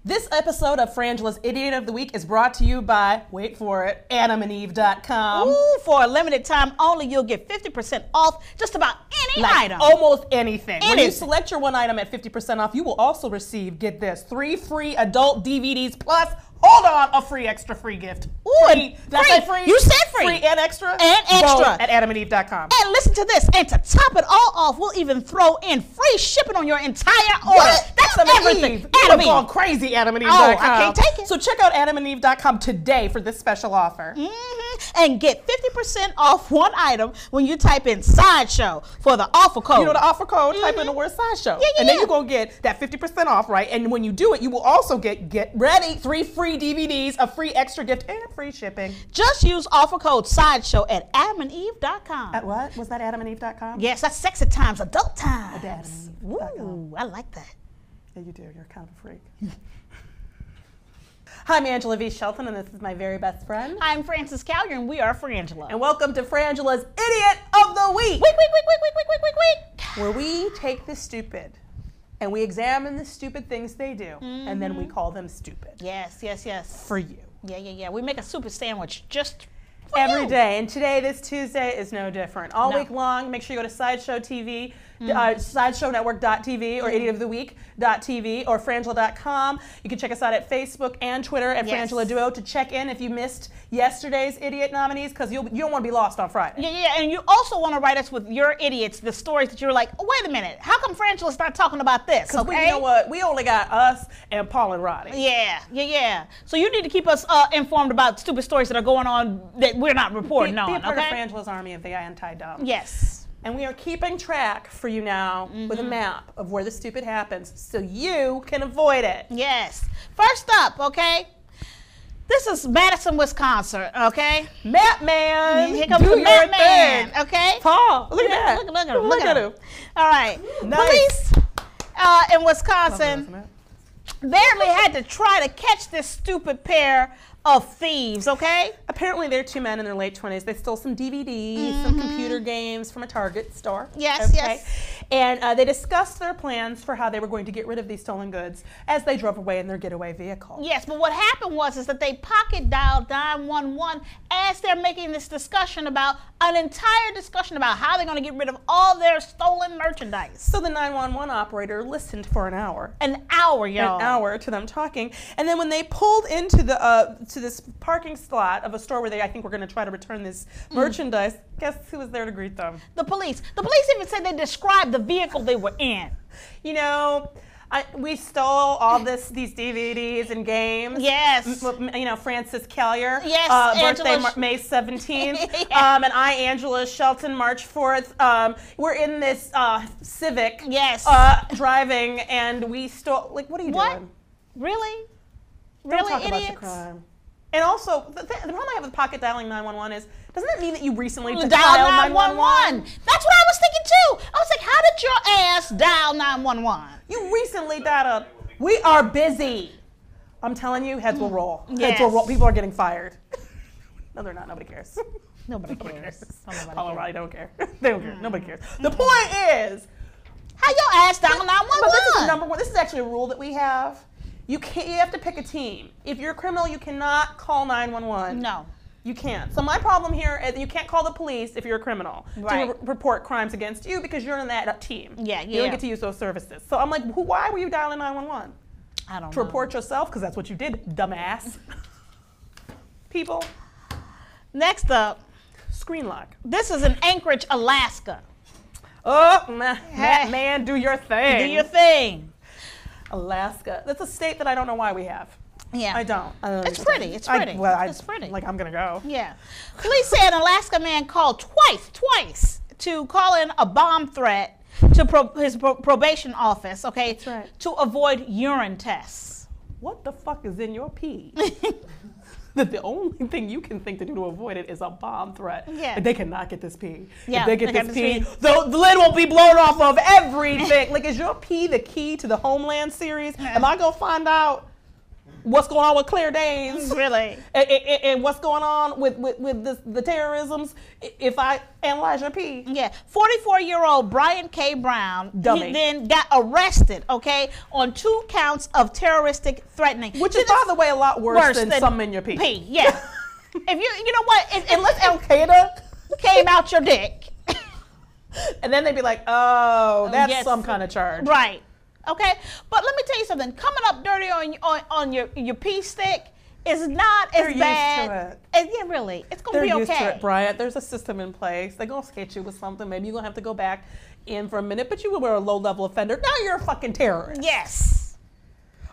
This episode of Frangela's Idiot of the Week is brought to you by, wait for it, AdamandEve.com. Ooh, for a limited time only, you'll get 50% off just about any item. Almost anything. When you select your one item at 50% off, you will also receive, get this, 3 free adult DVDs plus, hold on, a free extra free gift. Ooh, free. Did I say free? You said free. Free and extra? And extra. Both at AdamandEve.com. And listen to this, and to top it all off, we'll even throw in free shipping on your entire order. What? That's everything. Adam Eve. Gone crazy, AdamandEve.com. Oh, I can't take it. So check out AdamandEve.com today for this special offer. And get 50% off one item when you type in Sideshow for the offer code. You know the offer code? Type in the word Sideshow. And then you're going to get that 50% off, right? And when you do it, you will also get ready, 3 free DVDs, a free extra gift, and free shipping. Just use offer code Sideshow at AdamandEve.com. At what? Was that AdamandEve.com? Yes, that's sexy times, adult times. AdamandEve.com. Ooh, I like that. Yeah, you do. You're kind of a freak. Hi, I'm Angela V. Shelton, and this is my very best friend. I'm Frances Callier, and we are Frangela. And welcome to Frangela's Idiot of the Week. Week. Where we take the stupid and we examine the stupid things they do, and then we call them stupid. Yes. For you. Yeah. We make a super sandwich just for every you. day. And today, this Tuesday, is no different. All week long, make sure you go to Sideshow TV, SideshowNetwork.tv or idiotoftheweek.tv or Frangela.com. You can check us out at Facebook and Twitter at Frangela Duo to check in if you missed yesterday's idiot nominees, because you don't want to be lost on Friday. Yeah, and you also want to write us with your idiots, the stories that you're like, oh, wait a minute, how come Frangela's not talking about this? Because you know what, we only got us and Paul and Roddy. Yeah. So you need to keep us informed about stupid stories that are going on that we're not reporting on. Be a part of Frangela's army of the anti-dumb. Yes. And we are keeping track for you now with a map of where the stupid happens so you can avoid it. Yes. First up, okay? This is Madison, Wisconsin, okay? Map Man, here comes the Map Man, okay? Paul, look at that. Look at him. All right. Nice. Police in Wisconsin barely had to try to catch this stupid pair of thieves, okay? Apparently they're 2 men in their late 20s. They stole some DVDs, some computer games from a Target store. Yes. And they discussed their plans for how they were going to get rid of these stolen goods as they drove away in their getaway vehicle. Yes, but what happened is that they pocket dialed 911 as they're making this discussion about an entire discussion about how they're going to get rid of all their stolen merchandise. So the 911 operator listened for an hour. An hour, y'all. An hour to them talking. And then when they pulled into the to this parking slot of a store where they, I think, were going to try to return this merchandise, guess who was there to greet them? The police. The police even said they described the vehicle they were in. You know, we stole all these DVDs and games. Yes. You know, Frances Callier. Yes. Birthday May 17th. And I, Angela Shelton, March 4th. We're in this Civic. Yes. Driving, and we stole. Like, what are you doing? Really? Don't talk idiots? about your crime. And also, the problem I have with pocket dialing 911 is, doesn't that mean that you recently dialed 911? That's what I was thinking too. I was like, how did your ass dial 911? You recently dialed. We are busy. I'm telling you, heads will roll. Yes. Heads will roll. People are getting fired. No, they're not. Nobody cares. Nobody cares. Paul and Roddy don't care. They don't care. Nobody cares. The point is, how your ass dial 911? But this is number one. This is actually a rule that we have. You have to pick a team. If you're a criminal, you cannot call 911. No. You can't. So my problem here is you can't call the police if you're a criminal to report crimes against you because you're in that team. Yeah. You don't get to use those services. So I'm like, why were you dialing 911? I don't know. To report yourself? Because that's what you did, dumbass. People. Next up. Screen lock. This is in Anchorage, Alaska. Oh, man, do your thing. Do your thing. Alaska. That's a state that I don't know why we have. Yeah. I don't. It's pretty. It's pretty. It's pretty. Like, I'm going to go. Yeah. Police say an Alaska man called twice to call in a bomb threat to his probation office, okay, That's right. to avoid urine tests. What the fuck is in your pee? That the only thing you can think to do to avoid it is a bomb threat. Yeah. But they cannot get this pee. Yeah, if they get this pee, the lid will be blown off of everything. Like, is your pee the key to the Homeland series? Am I going to find out what's going on with Claire Danes, Really? and what's going on with the terrorisms if I analyze your P. Yeah, 44-year-old Brian K. Brown Dummy. then got arrested, okay, on 2 counts of terroristic threatening. Which is, by the way, a lot worse than some in your P. Yeah. If you know what? Unless Al Qaeda came out your dick. And then they'd be like, oh, that's Yes. some kind of charge. Right. Okay. But let me tell you something. Coming up dirty on your pee stick is not They're as used bad. to it. Yeah, really. It's gonna They're be used okay. to it, Bryant. There's a system in place. They're going to skate you with something. Maybe you're going to have to go back in for a minute, but you were a low-level offender. Now you're a fucking terrorist. Yes.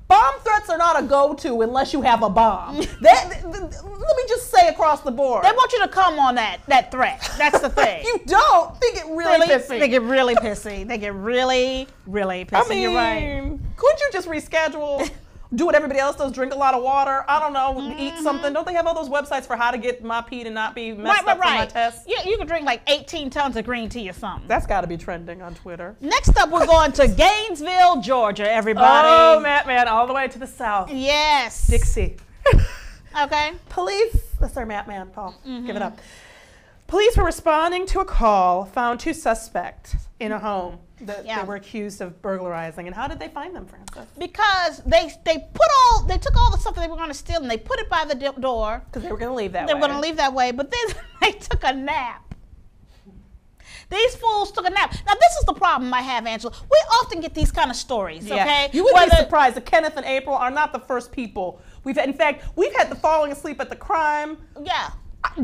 Bomb threats are not a go-to unless you have a bomb. Let me just say across the board. They want you to come on that threat. That's the thing. You don't. They get really pissy. They get really pissy. They get really, really pissy. I mean, You're right. couldn't you just reschedule? Do what everybody else does, drink a lot of water, I don't know, eat something. Don't they have all those websites for how to get my pee to not be messed up for my test? Yeah, you can drink like 18 tons of green tea or something. That's got to be trending on Twitter. Next up, we're going to Gainesville, Georgia, everybody. Oh, man, all the way to the south. Yes. Dixie. Okay. Police, that's our Man, Paul. Give it up. Police were responding to a call, found 2 suspects in a home that they were accused of burglarizing. And how did they find them, Frances? Because they took all the stuff that they were going to steal and they put it by the door. Because they were going to leave that way. They were going to leave that way, but then they took a nap. These fools took a nap. Now, this is the problem I have, Angela. We often get these kind of stories, okay? You wouldn't be surprised that Kenneth and April are not the first people. In fact, we've had the falling asleep at the crime. Yeah.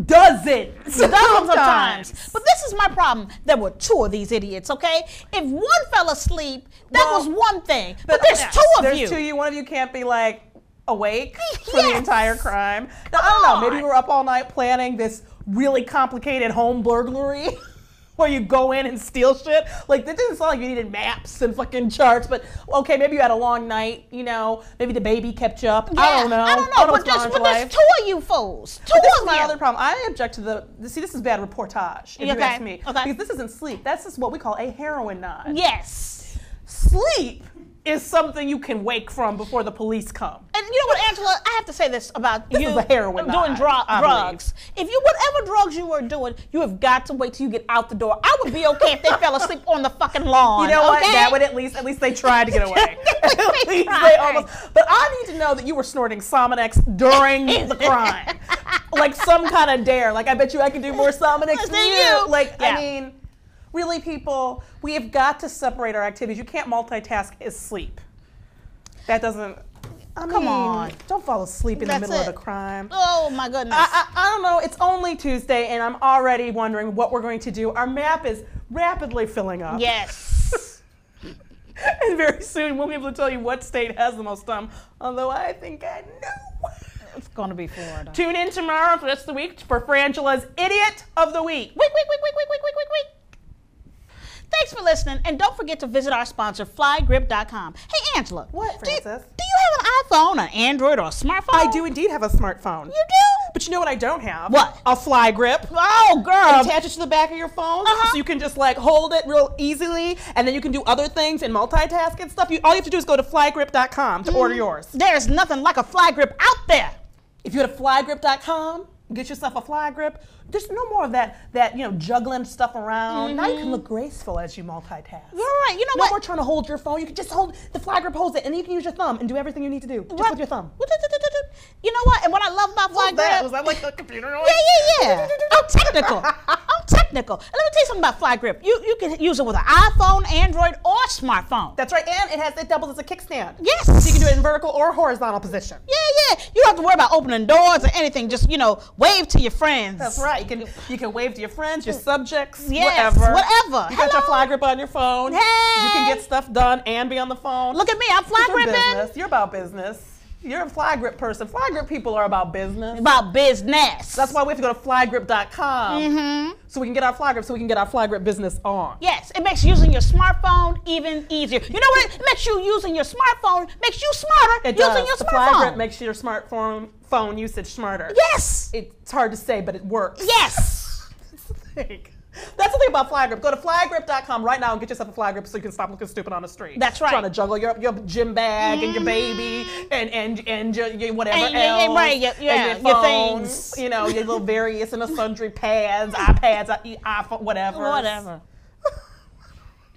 Dozens of times. But this is my problem. There were 2 of these idiots, okay? If one fell asleep, that was one thing. But there's 2 of you. There's 2 of you. One of you can't be like awake for the entire crime. Now, I don't know. Maybe we were up all night planning this really complicated home burglary. Where you go in and steal shit. Like, it didn't sound like you needed maps and fucking charts, but okay, maybe you had a long night, you know, maybe the baby kept you up. Yeah, I don't know. But there's 2 of you fools. 2 this of is my you. other problem. I object to this is bad reportage, if you ask me. Okay. Because this isn't sleep. That's just what we call a heroin nod. Yes. Sleep is something you can wake from before the police come. And you know what, Angela? I have to say this about This is a heroin doing nod, drugs. If you, whatever drugs you were doing, you have got to wait till you get out the door. I would be okay if they fell asleep on the fucking lawn. You know what? Okay? That would at least they tried to get away. At least they almost. But I need to know that you were snorting Sominex during the crime, like some kind of dare. Like, I bet you I can do more Sominex than you. Like, I mean. Really, people, we have got to separate our activities. You can't multitask as sleep. That doesn't. Come on. Don't fall asleep in the middle of the crime. Oh, my goodness. I don't know. It's only Tuesday, and I'm already wondering what we're going to do. Our map is rapidly filling up. Yes. And very soon, we'll be able to tell you what state has the most time. Although I think I know. It's going to be Florida. Tune in tomorrow for the rest of the week for Frangela's Idiot of the Week. Week. Thanks for listening, and don't forget to visit our sponsor, flygrip.com. Hey, Angela. What, Frances? Do you have an iPhone, an Android, or a smartphone? I do indeed have a smartphone. You do? But you know what I don't have? What? A fly grip. Oh, girl. Attach it to the back of your phone so you can just like hold it real easily, and then you can do other things and multitask and stuff. All you have to do is go to flygrip.com to order yours. There's nothing like a fly grip out there. If you go to flygrip.com, get yourself a fly grip. There's no more of that juggling stuff around. Now you can look graceful as you multitask. You're right. You know no what? more trying to hold your phone. You can just hold the fly grip, holds it, and then you can use your thumb and do everything you need to do just with your thumb. You know what? And what I love about fly grip. Was that like a computer noise? Yeah. I'm technical. And let me tell you something about fly grip. You can use it with an iPhone, Android, or smartphone. That's right, and it doubles as a kickstand. Yes. So you can do it in vertical or horizontal position. Yeah. You don't have to worry about opening doors or anything. Just, wave to your friends. That's right. You can wave to your friends, your subjects, yes, whatever. You got your fly grip on your phone. Hey. You can get stuff done and be on the phone. Look at me. I'm fly gripping. You're about business. You're a fly grip person. Fly grip people are about business. About business. That's why we have to go to flygrip.com so we can get our fly grip, so we can get our fly grip business on. Yes, it makes using your smartphone even easier. You know what? It makes you using your smartphone makes you smarter using your the smartphone. Fly grip makes your smartphone usage smarter. Yes. It's hard to say, but it works. Yes. That's the thing. That's the thing about flag grip. Go to flaggrip.com right now and get yourself a flag grip so you can stop looking stupid on the street. That's right. Trying to juggle your gym bag and your baby and your whatever And else. right, and your your phones, things. you know, your little various and sundry pads, iPads, iPhone, whatever. Whatever.